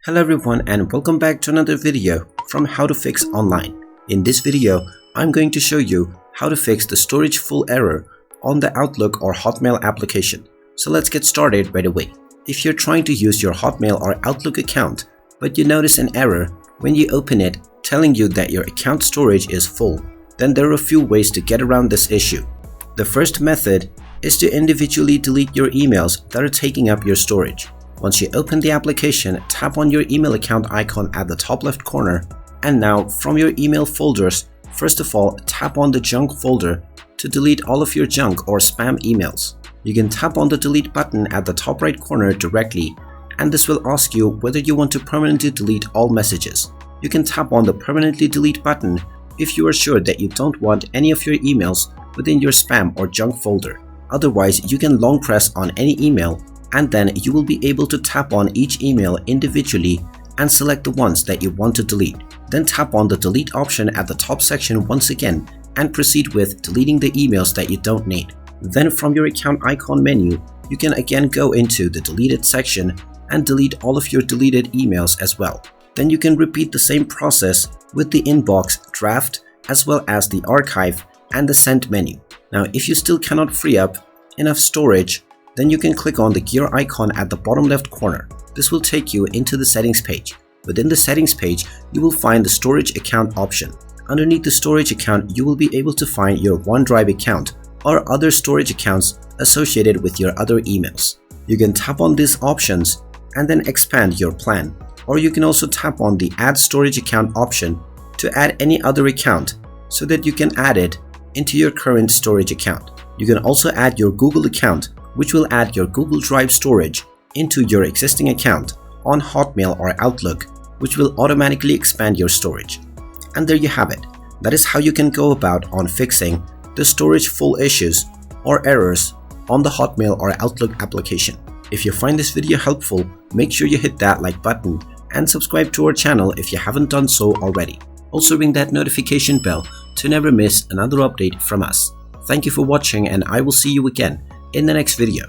Hello everyone and welcome back to another video from How to Fix Online. In this video, I'm going to show you how to fix the storage full error on the Outlook or Hotmail application. So let's get started right away. If you're trying to use your Hotmail or Outlook account, but you notice an error when you open it telling you that your account storage is full, then there are a few ways to get around this issue. The first method is to individually delete your emails that are taking up your storage. Once you open the application, tap on your email account icon at the top left corner, and now from your email folders, first of all tap on the junk folder to delete all of your junk or spam emails. You can tap on the delete button at the top right corner directly, and this will ask you whether you want to permanently delete all messages. You can tap on the permanently delete button if you are sure that you don't want any of your emails within your spam or junk folder. Otherwise, you can long press on any email, and then you will be able to tap on each email individually and select the ones that you want to delete. Then tap on the delete option at the top section once again and proceed with deleting the emails that you don't need. Then from your account icon menu, you can again go into the deleted section and delete all of your deleted emails as well. Then you can repeat the same process with the inbox, draft, as well as the archive and the sent menu. Now, if you still cannot free up enough storage, then you can click on the gear icon at the bottom left corner. This will take you into the settings page. Within the settings page, you will find the storage account option. Underneath the storage account, you will be able to find your OneDrive account or other storage accounts associated with your other emails. You can tap on these options and then expand your plan. Or you can also tap on the add storage account option to add any other account so that you can add it into your current storage account. You can also add your Google account, which will add your Google Drive storage into your existing account on Hotmail or Outlook, which will automatically expand your storage. And there you have it. That is how you can go about on fixing the storage full issues or errors on the Hotmail or Outlook application. If you find this video helpful, make sure you hit that like button and subscribe to our channel if you haven't done so already. Also ring that notification bell to never miss another update from us. Thank you for watching, and I will see you again in the next video.